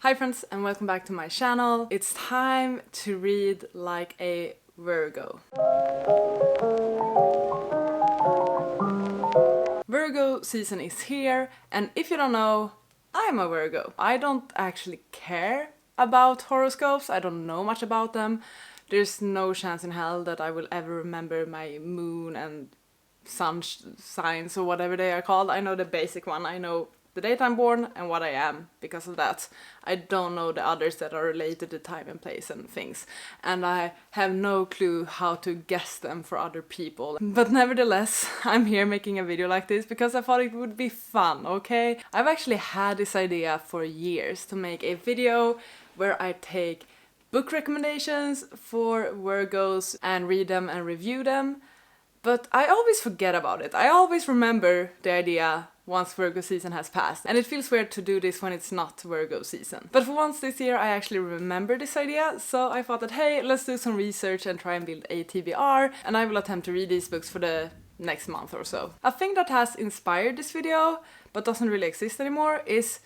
Hi friends and welcome back to my channel. It's time to read like a Virgo. Virgo season is here, and if you don't know, I'm a Virgo. I don't actually care about horoscopes, I don't know much about them. There's no chance in hell that I will ever remember my moon and sun signs or whatever they are called. I know the basic one, I know the date I'm born and what I am because of that. I don't know the others that are related to time and place and things. And I have no clue how to guess them for other people. But nevertheless, I'm here making a video like this because I thought it would be fun, okay? I've actually had this idea for years to make a video where I take book recommendations for Virgos and read them and review them. But I always forget about it. I always remember the idea once Virgo season has passed. And it feels weird to do this when it's not Virgo season. But for once this year I actually remember this idea, so I thought that hey, let's do some research and try and build a TBR, and I will attempt to read these books for the next month or so. A thing that has inspired this video, but doesn't really exist anymore, is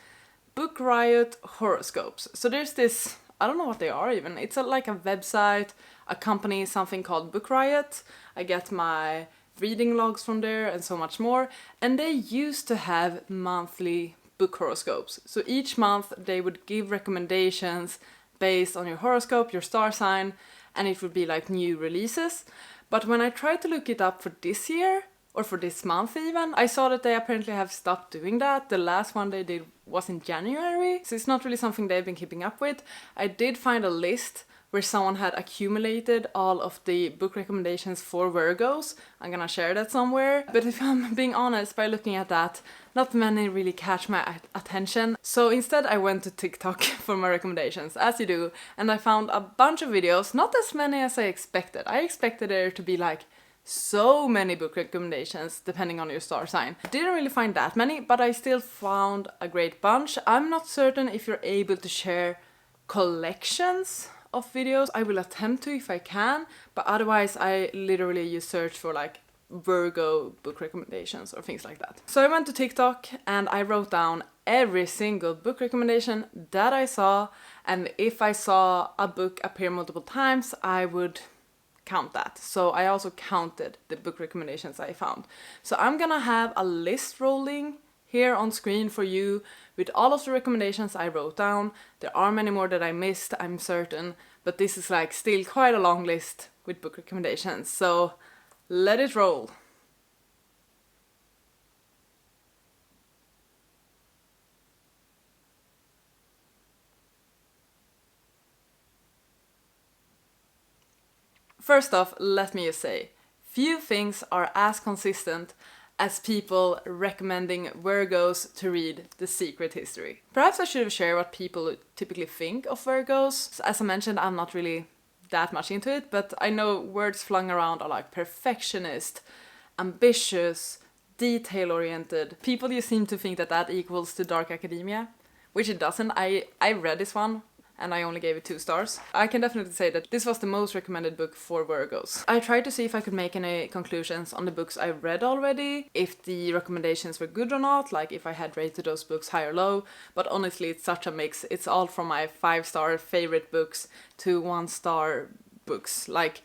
Book Riot horoscopes. So there's this, I don't know what they are even, it's like a website, a company, something called Book Riot. I get my reading logs from there and so much more, and they used to have monthly book horoscopes. So each month they would give recommendations based on your horoscope, your star sign, and it would be like new releases. But when I tried to look it up for this year, or for this month even, I saw that they apparently have stopped doing that. The last one they did was in January, so it's not really something they've been keeping up with. I did find a list where someone had accumulated all of the book recommendations for Virgos. I'm gonna share that somewhere. But if I'm being honest, by looking at that, not many really catch my attention. So instead I went to TikTok for my recommendations, as you do, and I found a bunch of videos, not as many as I expected. I expected there to be like so many book recommendations depending on your star sign. I didn't really find that many, but I still found a great bunch. I'm not certain if you're able to share collections of videos. I will attempt to if I can, but otherwise I literally just search for like Virgo book recommendations or things like that. So I went to TikTok and I wrote down every single book recommendation that I saw, and if I saw a book appear multiple times, I would count that. So I also counted the book recommendations I found. So I'm gonna have a list rolling here on screen for you with all of the recommendations I wrote down. There are many more that I missed, I'm certain, but this is like still quite a long list with book recommendations, so let it roll. First off, let me just say, few things are as consistent as people recommending Virgos to read The Secret History. Perhaps I should have shared what people typically think of Virgos. So as I mentioned, I'm not really that much into it, but I know words flung around are like perfectionist, ambitious, detail-oriented. People just seem to think that that equals to dark academia, which it doesn't. I read this one, and I only gave it 2 stars. I can definitely say that this was the most recommended book for Virgos. I tried to see if I could make any conclusions on the books I read already, if the recommendations were good or not, like if I had rated those books high or low, but honestly it's such a mix. It's all from my 5-star favorite books to 1-star books. Like,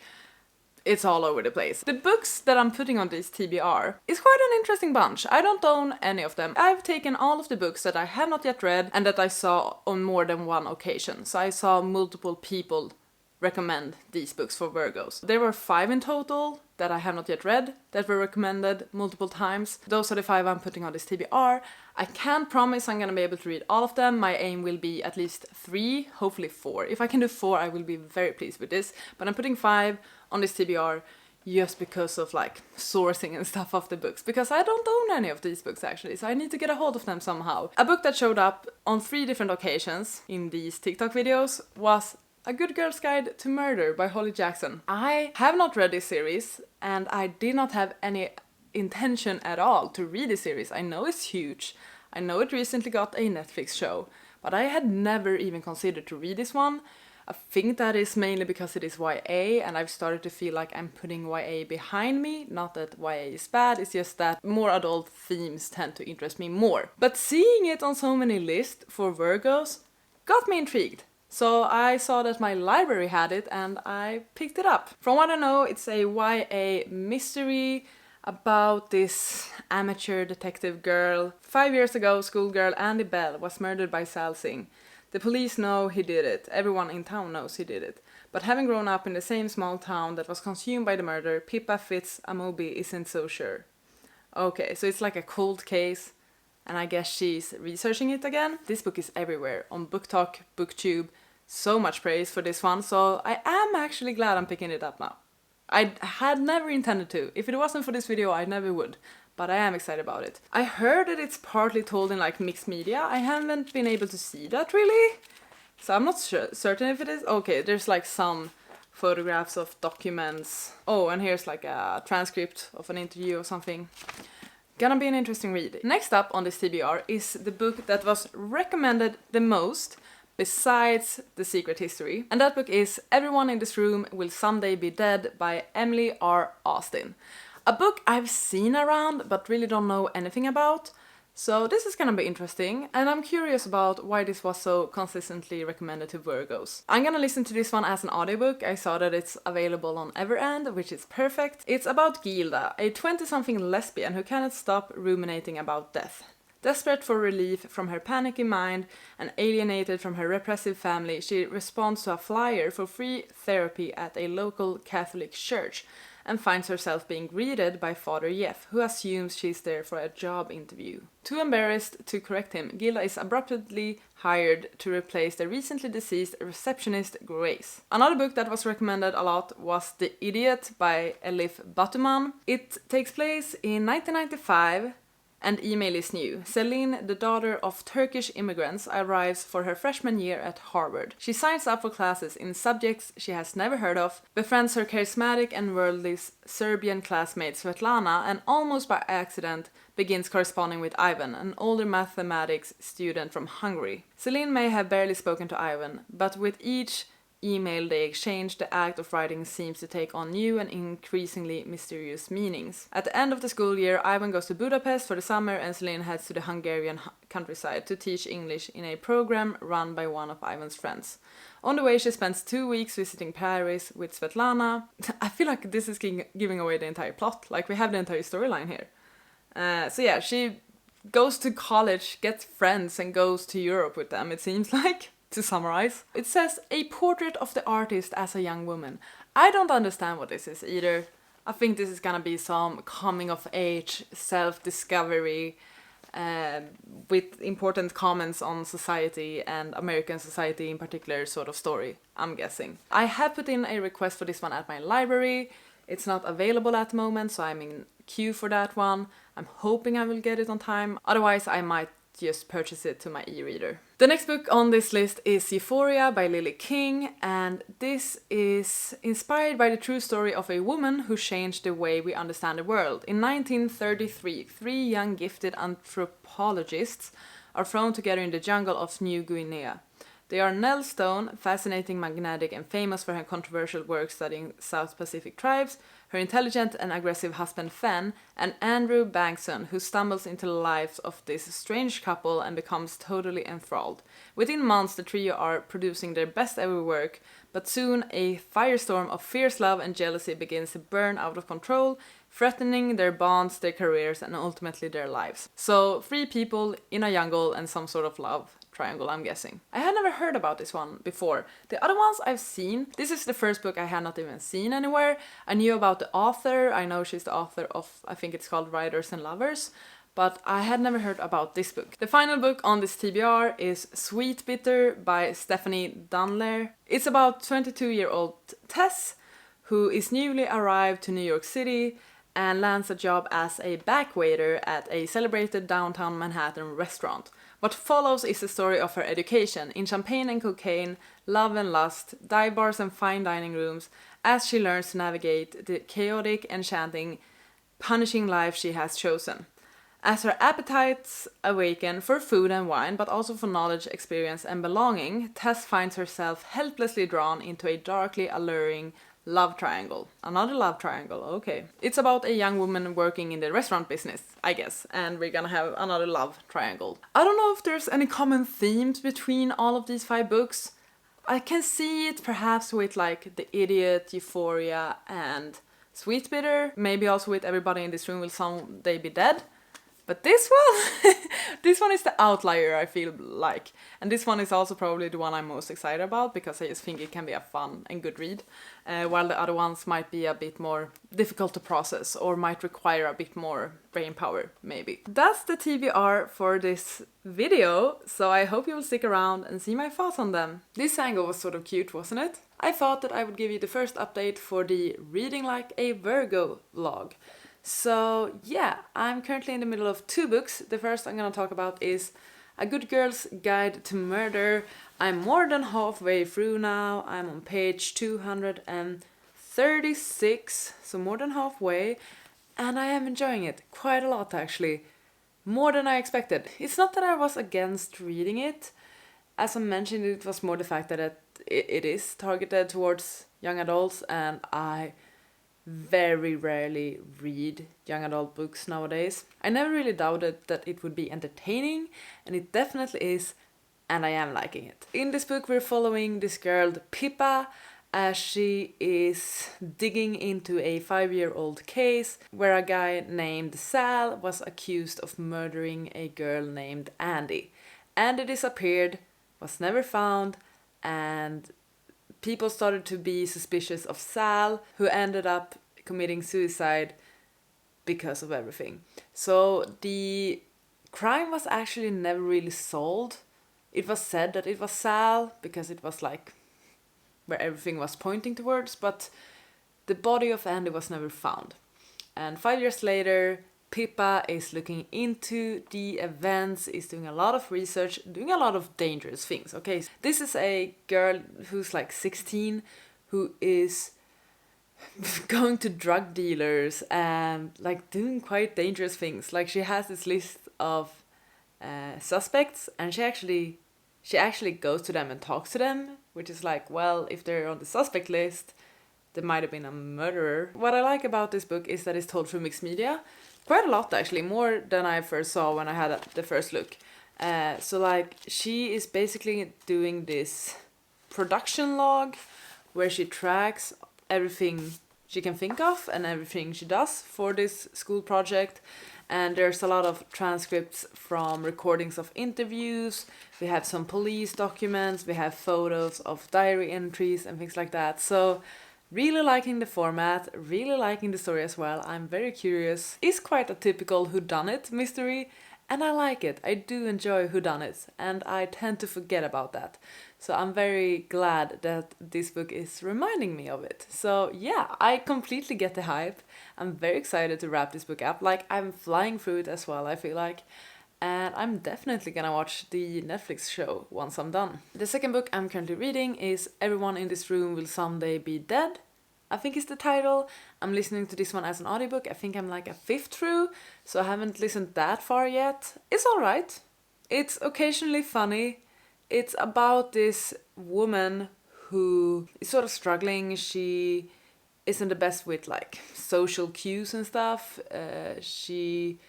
it's all over the place. The books that I'm putting on this TBR is quite an interesting bunch. I don't own any of them. I've taken all of the books that I have not yet read and that I saw on more than one occasion. So I saw multiple people recommend these books for Virgos. There were 5 in total that I have not yet read that were recommended multiple times. Those are the 5 I'm putting on this TBR. I can't promise I'm gonna be able to read all of them. My aim will be at least 3, hopefully 4. If I can do 4, I will be very pleased with this. But I'm putting 5 on this TBR just because of like sourcing and stuff of the books, because I don't own any of these books actually, so I need to get a hold of them somehow. A book that showed up on 3 different occasions in these TikTok videos was A Good Girl's Guide to Murder by Holly Jackson. I have not read this series and I did not have any intention at all to read this series. I know it's huge, I know it recently got a Netflix show, but I had never even considered to read this one. I think that is mainly because it is YA, and I've started to feel like I'm putting YA behind me. Not that YA is bad, it's just that more adult themes tend to interest me more. But seeing it on so many lists for Virgos got me intrigued. So I saw that my library had it and I picked it up. From what I know, it's a YA mystery about this amateur detective girl. 5 years ago, schoolgirl Andy Bell was murdered by Sal Singh. The police know he did it, everyone in town knows he did it. But having grown up in the same small town that was consumed by the murder, Pippa Fitz-Amobi isn't so sure. Okay, so it's like a cold case, and I guess she's researching it again. This book is everywhere, on BookTok, BookTube, so much praise for this one, so I am actually glad I'm picking it up now. I had never intended to. If it wasn't for this video, I never would. But I am excited about it. I heard that it's partly told in like mixed media. I haven't been able to see that really. So I'm not certain if it is. Okay, there's like some photographs of documents. Oh, and here's like a transcript of an interview or something. Gonna be an interesting read. Next up on this TBR is the book that was recommended the most besides The Secret History. And that book is Everyone in This Room Will Someday Be Dead by Emily R. Austin. A book I've seen around but really don't know anything about. So this is gonna be interesting, and I'm curious about why this was so consistently recommended to Virgos. I'm gonna listen to this one as an audiobook. I saw that it's available on Everend, which is perfect. It's about Gilda, a 20-something lesbian who cannot stop ruminating about death. Desperate for relief from her panicky mind and alienated from her repressive family, she responds to a flyer for free therapy at a local Catholic church and finds herself being greeted by Father Jeff, who assumes she's there for a job interview. Too embarrassed to correct him, Gilda is abruptly hired to replace the recently deceased receptionist Grace. Another book that was recommended a lot was The Idiot by Elif Batuman. It takes place in 1995, and email is new. Celine, the daughter of Turkish immigrants, arrives for her freshman year at Harvard. She signs up for classes in subjects she has never heard of, befriends her charismatic and worldly Serbian classmate Svetlana, and almost by accident begins corresponding with Ivan, an older mathematics student from Hungary. Celine may have barely spoken to Ivan, but with each email they exchange, the act of writing seems to take on new and increasingly mysterious meanings. At the end of the school year, Ivan goes to Budapest for the summer and Celine heads to the Hungarian countryside to teach English in a program run by one of Ivan's friends. On the way, she spends 2 weeks visiting Paris with Svetlana. I feel like this is giving away the entire plot, like we have the entire storyline here. So yeah, she goes to college, gets friends and goes to Europe with them, it seems like. To summarize, it says a portrait of the artist as a young woman. I don't understand what this is either. I think this is gonna be some coming of age, self-discovery, with important comments on society and American society in particular sort of story, I'm guessing. I have put in a request for this one at my library. It's not available at the moment, so I'm in queue for that one. I'm hoping I will get it on time. Otherwise, I might just purchase it to my e-reader. The next book on this list is Euphoria by Lily King, and this is inspired by the true story of a woman who changed the way we understand the world. In 1933, 3 young gifted anthropologists are thrown together in the jungle of New Guinea. They are Nell Stone, fascinating, magnetic, and famous for her controversial work studying South Pacific tribes, her intelligent and aggressive husband Fen, and Andrew Bankson, who stumbles into the lives of this strange couple and becomes totally enthralled. Within months, the trio are producing their best ever work, but soon a firestorm of fierce love and jealousy begins to burn out of control, threatening their bonds, their careers, and ultimately their lives. So, 3 people in a jungle and some sort of love triangle, I'm guessing. I had never heard about this one before. The other ones I've seen. This is the first book I had not even seen anywhere. I knew about the author. I know she's the author of, I think it's called Riders and Lovers, but I had never heard about this book. The final book on this TBR is Sweetbitter by Stephanie Dunler. It's about 22-year-old Tess, who is newly arrived to New York City and lands a job as a backwaiter at a celebrated downtown Manhattan restaurant. What follows is the story of her education in champagne and cocaine, love and lust, dive bars and fine dining rooms, as she learns to navigate the chaotic, enchanting, punishing life she has chosen. As her appetites awaken for food and wine, but also for knowledge, experience, and belonging, Tess finds herself helplessly drawn into a darkly alluring love triangle. Another love triangle, okay. It's about a young woman working in the restaurant business, I guess, and we're gonna have another love triangle. I don't know if there's any common themes between all of these 5 books. I can see it perhaps with like The Idiot, Euphoria, and Sweetbitter. Maybe also with Everybody in This Room Will Someday Be Dead. But this one, this one is the outlier, I feel like. And this one is also probably the one I'm most excited about, because I just think it can be a fun and good read, while the other ones might be a bit more difficult to process or might require a bit more brain power, maybe. That's the TBR for this video, so I hope you will stick around and see my thoughts on them. This angle was sort of cute, wasn't it? I thought that I would give you the first update for the Reading Like a Virgo vlog. So yeah, I'm currently in the middle of 2 books. The first I'm gonna talk about is A Good Girl's Guide to Murder. I'm more than halfway through now. I'm on page 236, so more than halfway, and I am enjoying it quite a lot actually. More than I expected. It's not that I was against reading it. As I mentioned, it was more the fact that it is targeted towards young adults, and I very rarely read young adult books nowadays. I never really doubted that it would be entertaining, and it definitely is, and I am liking it. In this book we're following this girl Pippa as she is digging into a 5-year-old case where a guy named Sal was accused of murdering a girl named Andy. Andy disappeared, was never found, and people started to be suspicious of Sal, who ended up committing suicide because of everything. So the crime was actually never really solved. It was said that it was Sal because it was like where everything was pointing towards, but the body of Andy was never found. And 5 years later, Pippa is looking into the events, is doing a lot of research, doing a lot of dangerous things. Okay, this is a girl who's like 16 who is going to drug dealers and like doing quite dangerous things. Like she has this list of suspects, and she actually goes to them and talks to them, which is like, well, if they're on the suspect list, there might have been a murderer. What I like about this book is that it's told through mixed media. Quite a lot actually, more than I first saw when I had the first look. So like she is basically doing this production log where she tracks everything she can think of and everything she does for this school project. And there's a lot of transcripts from recordings of interviews. We have some police documents, we have photos of diary entries and things like that. So really liking the format, really liking the story as well. I'm very curious. It's quite a typical whodunit mystery, and I like it. I do enjoy whodunits, and I tend to forget about that. So I'm very glad that this book is reminding me of it. So yeah, I completely get the hype. I'm very excited to wrap this book up. Like, I'm flying through it as well, I feel like. And I'm definitely gonna watch the Netflix show once I'm done. The second book I'm currently reading is Everyone in This Room Will Someday Be Dead, I think is the title. I'm listening to this one as an audiobook. I think I'm like a 5th through, so I haven't listened that far yet. It's alright. It's occasionally funny. It's about this woman who is sort of struggling. She isn't the best with like social cues and stuff. She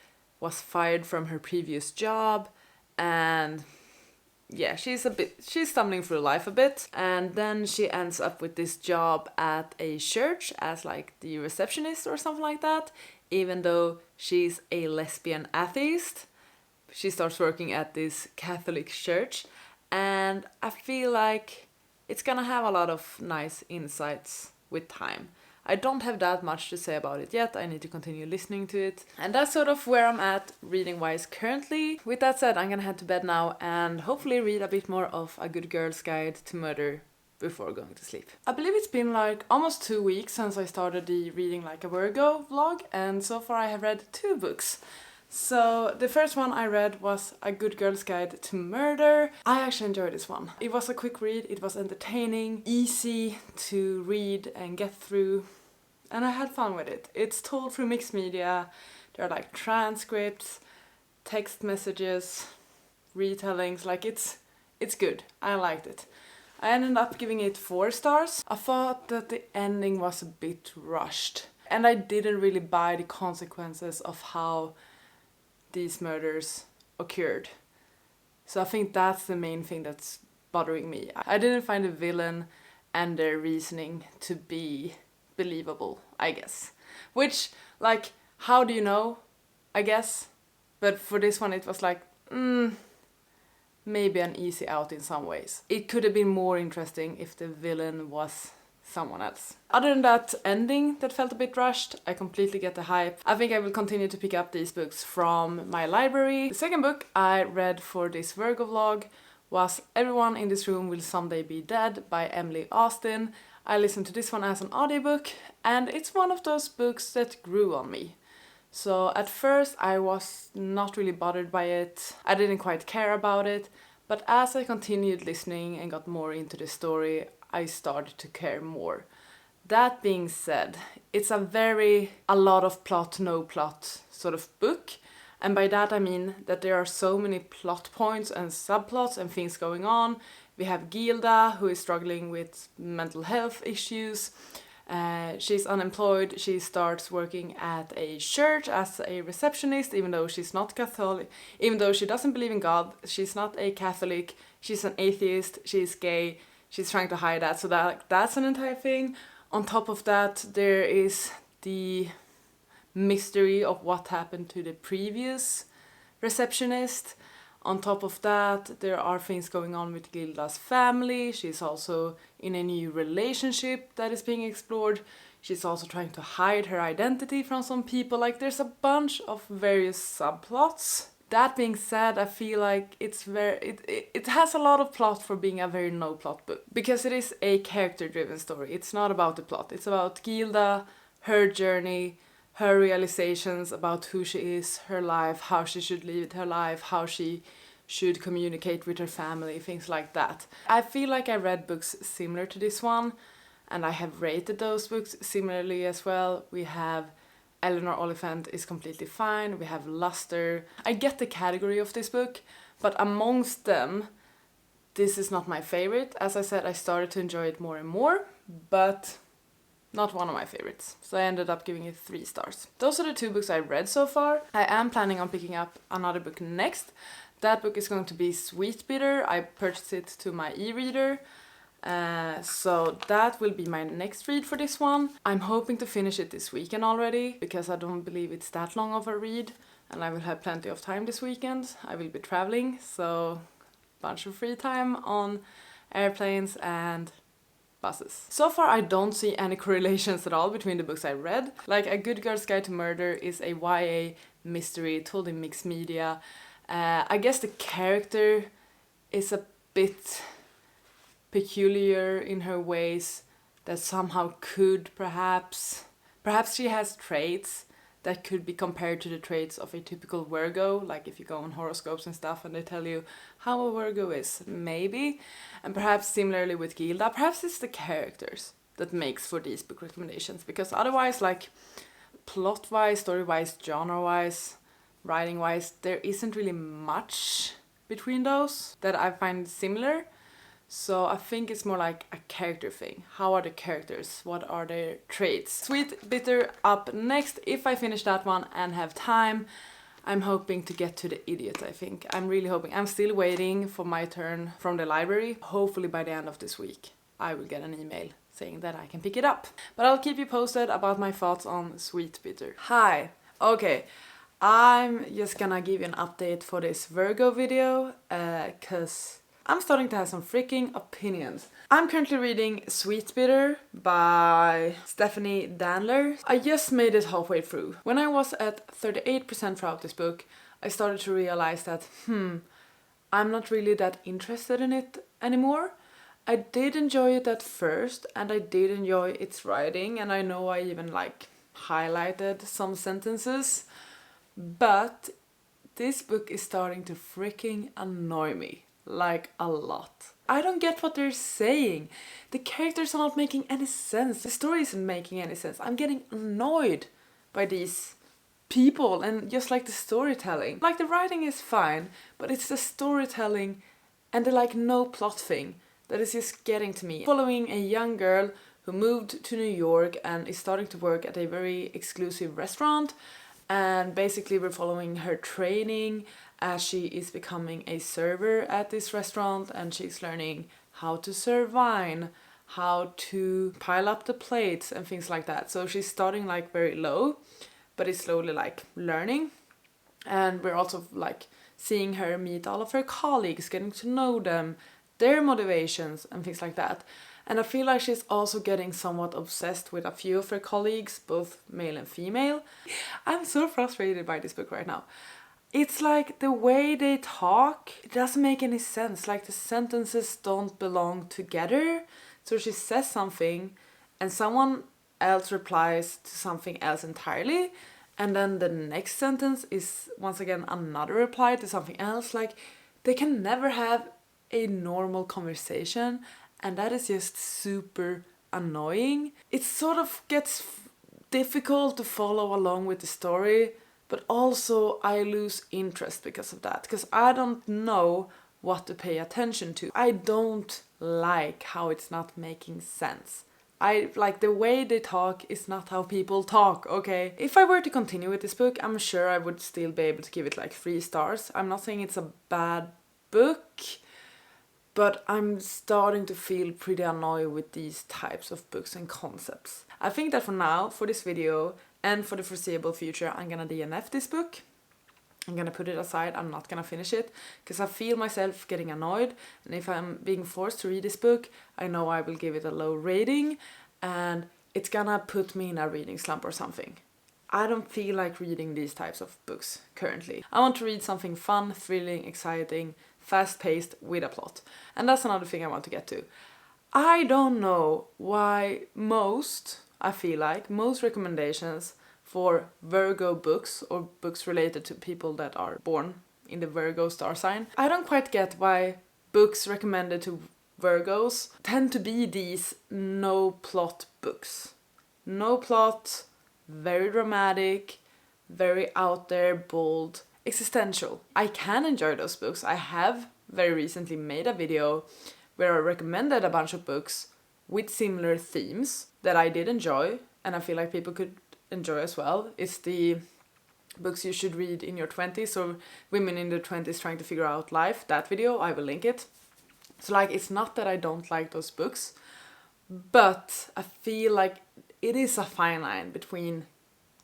was fired from her previous job, and yeah, she's stumbling through life a bit, and then she ends up with this job at a church as like the receptionist or something like that, even though she's a lesbian atheist. She starts working at this Catholic church, and I feel like it's gonna have a lot of nice insights with time. I don't have that much to say about it yet. I need to continue listening to it. And that's sort of where I'm at reading-wise currently. With that said, I'm gonna head to bed now and hopefully read a bit more of A Good Girl's Guide to Murder before going to sleep. I believe it's been like almost 2 weeks since I started the Reading Like a Virgo vlog, and so far I have read 2 books. So the first one I read was A Good Girl's Guide to Murder. I actually enjoyed this one. It was a quick read, it was entertaining, easy to read and get through, and I had fun with it. It's told through mixed media. There are like transcripts, text messages, retellings, like it's good. I liked it. I ended up giving it 4 stars. I thought that the ending was a bit rushed. And I didn't really buy the consequences of how these murders occurred. So I think that's the main thing that's bothering me. I didn't find the villain and their reasoning to be believable, I guess. Which, like, how do you know? I guess. But for this one it was like, maybe an easy out in some ways. It could have been more interesting if the villain was someone else. Other than that ending that felt a bit rushed, I completely get the hype. I think I will continue to pick up these books from my library. The second book I read for this Virgo vlog was Everyone in This Room Will Someday Be Dead by Emily Austin. I listened to this one as an audiobook, and it's one of those books that grew on me. So at first I was not really bothered by it, I didn't quite care about it, but as I continued listening and got more into the story, I started to care more. That being said, it's a lot of plot, no plot sort of book, and by that I mean that there are so many plot points and subplots and things going on. We have Gilda, who is struggling with mental health issues. She's unemployed. She starts working at a church as a receptionist, even though she's not Catholic, even though she doesn't believe in God. She's not a Catholic. She's an atheist. She's gay. She's trying to hide that. So that's an entire thing. On top of that, there is the mystery of what happened to the previous receptionist. On top of that, there are things going on with Gilda's family. She's also in a new relationship that is being explored. She's also trying to hide her identity from some people. Like, there's a bunch of various subplots. That being said, I feel like it has a lot of plot for being a very no plot book. Because it is a character driven story. It's not about the plot. It's about Gilda, her journey, her realizations about who she is, her life, how she should live her life, how she should communicate with her family, things like that. I feel like I read books similar to this one, and I have rated those books similarly as well. We have Eleanor Oliphant is completely fine, we have Luster. I get the category of this book, but amongst them, this is not my favorite. As I said, I started to enjoy it more and more, but not one of my favorites. So I ended up giving it 3 stars. Those are the 2 books I read so far. I am planning on picking up another book next. That book is going to be Sweetbitter. I purchased it to my e-reader. So that will be my next read for this one. I'm hoping to finish it this weekend already, because I don't believe it's that long of a read, and I will have plenty of time this weekend. I will be traveling, so bunch of free time on airplanes and buses. So far I don't see any correlations at all between the books I read. Like, A Good Girl's Guide to Murder is a YA mystery told in mixed media. I guess the character is a bit peculiar in her ways that somehow could perhaps she has traits that could be compared to the traits of a typical Virgo, like if you go on horoscopes and stuff and they tell you how a Virgo is, maybe. And perhaps similarly with Gilda, perhaps it's the characters that makes for these book recommendations, because otherwise, like, plot-wise, story-wise, genre-wise, writing-wise, there isn't really much between those that I find similar. So I think it's more like a character thing. How are the characters? What are their traits? Sweetbitter up next. If I finish that one and have time, I'm hoping to get to The Idiot, I think. I'm really hoping. I'm still waiting for my turn from the library. Hopefully by the end of this week, I will get an email saying that I can pick it up. But I'll keep you posted about my thoughts on Sweetbitter. Hi. Okay. I'm just gonna give you an update for this Virgo video, cause I'm starting to have some freaking opinions. I'm currently reading Sweetbitter by Stephanie Danler. I just made it halfway through. When I was at 38% throughout this book, I started to realize that, I'm not really that interested in it anymore. I did enjoy it at first, and I did enjoy its writing, and I know I even highlighted some sentences, but this book is starting to freaking annoy me. A lot. I don't get what they're saying. The characters are not making any sense. The story isn't making any sense. I'm getting annoyed by these people and just the storytelling. The writing is fine, but it's the storytelling and the no plot thing that is just getting to me. Following a young girl who moved to New York and is starting to work at a very exclusive restaurant, and basically we're following her training as she is becoming a server at this restaurant, and she's learning how to serve wine, how to pile up the plates and things like that. So she's starting like very low, but is slowly like learning. And we're also like seeing her meet all of her colleagues, getting to know them, their motivations and things like that. And I feel like she's also getting somewhat obsessed with a few of her colleagues, both male and female. I'm so frustrated by this book right now. It's like the way they talk, it doesn't make any sense. Like the sentences don't belong together. So she says something and someone else replies to something else entirely. And then the next sentence is once again another reply to something else. Like they can never have a normal conversation. And that is just super annoying. It sort of gets difficult to follow along with the story, but also I lose interest because of that, because I don't know what to pay attention to. I don't like how it's not making sense. I like the way they talk is not how people talk, okay? If I were to continue with this book, I'm sure I would still be able to give it like 3 stars. I'm not saying it's a bad book, but I'm starting to feel pretty annoyed with these types of books and concepts. I think that for now, for this video, and for the foreseeable future, I'm gonna DNF this book. I'm gonna put it aside, I'm not gonna finish it, because I feel myself getting annoyed, and if I'm being forced to read this book, I know I will give it a low rating, and it's gonna put me in a reading slump or something. I don't feel like reading these types of books currently. I want to read something fun, thrilling, exciting, fast-paced with a plot. And that's another thing I want to get to. I don't know why I feel like most recommendations for Virgo books or books related to people that are born in the Virgo star sign, I don't quite get why books recommended to Virgos tend to be these no plot books. No plot, very dramatic, very out there, bold, existential. I can enjoy those books. I have very recently made a video where I recommended a bunch of books with similar themes that I did enjoy and I feel like people could enjoy as well. It's the books you should read in your 20s, or women in their 20s trying to figure out life. That video, I will link it. So like, it's not that I don't like those books, but I feel like it is a fine line between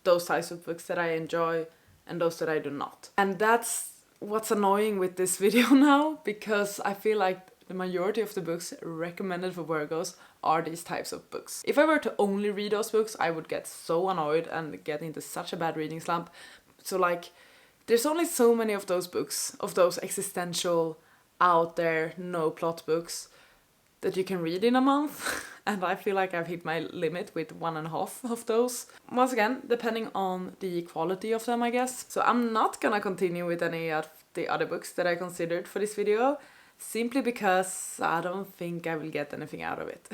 those types of books that I enjoy and those that I do not. And that's what's annoying with this video now, because I feel like the majority of the books recommended for Virgos are these types of books. If I were to only read those books, I would get so annoyed and get into such a bad reading slump. So like, there's only so many of those books, of those existential, out there, no plot books that you can read in a month. And I feel like I've hit my limit with 1.5 of those. Once again, depending on the quality of them, I guess. So I'm not gonna continue with any of the other books that I considered for this video, simply because I don't think I will get anything out of it.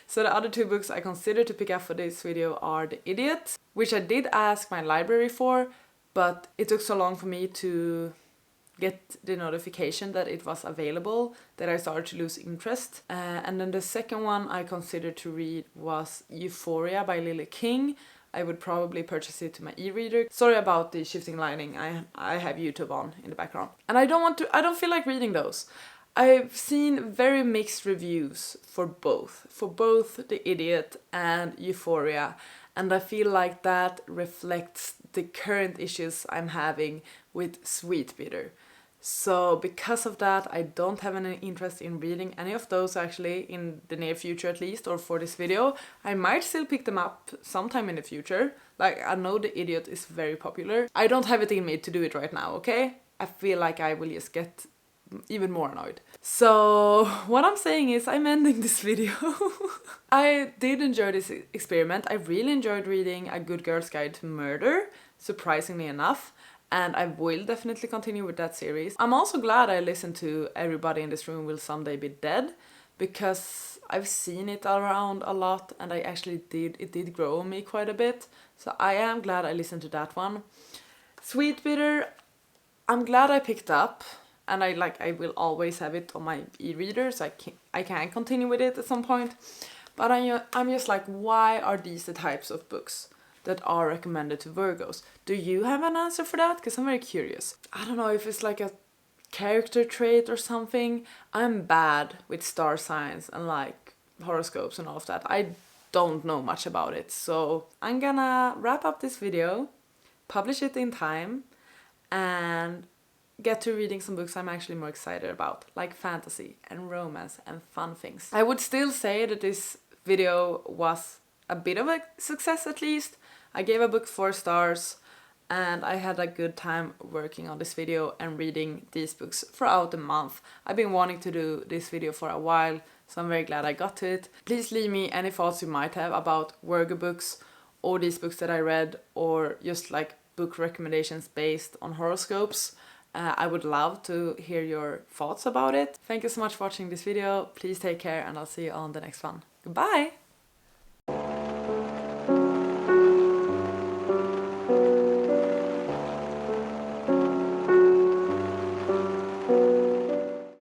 So the other 2 books I considered to pick up for this video are The Idiot, which I did ask my library for, but it took so long for me to get the notification that it was available that I started to lose interest. And then the second one I considered to read was Euphoria by Lily King. I would probably purchase it to my e-reader. Sorry about the shifting lighting, I have YouTube on in the background. And I don't feel like reading those. I've seen very mixed reviews for both The Idiot and Euphoria, and I feel like that reflects the current issues I'm having with Sweetbitter. So because of that, I don't have any interest in reading any of those actually, in the near future at least, or for this video. I might still pick them up sometime in the future. Like, I know The Idiot is very popular. I don't have it in me to do it right now, okay? I feel like I will just get even more annoyed. So what I'm saying is I'm ending this video. I did enjoy this experiment. I really enjoyed reading A Good Girl's Guide to Murder, surprisingly enough. And I will definitely continue with that series. I'm also glad I listened to Everybody in This Room Will Someday Be Dead, because I've seen it around a lot and it did grow on me quite a bit. So I am glad I listened to that one. Sweetbitter, I'm glad I picked up, and I will always have it on my e-reader, so I can continue with it at some point. But I'm just like, why are these the types of books that are recommended to Virgos? Do you have an answer for that? Because I'm very curious. I don't know if it's like a character trait or something. I'm bad with star signs and like horoscopes and all of that. I don't know much about it. So I'm gonna wrap up this video, publish it in time, and get to reading some books I'm actually more excited about, like fantasy and romance and fun things. I would still say that this video was a bit of a success at least. I gave a book 4 stars and I had a good time working on this video and reading these books throughout the month. I've been wanting to do this video for a while, so I'm very glad I got to it. Please leave me any thoughts you might have about Virgo books or these books that I read, or just like book recommendations based on horoscopes. I would love to hear your thoughts about it. Thank you so much for watching this video. Please take care and I'll see you on the next one. Goodbye!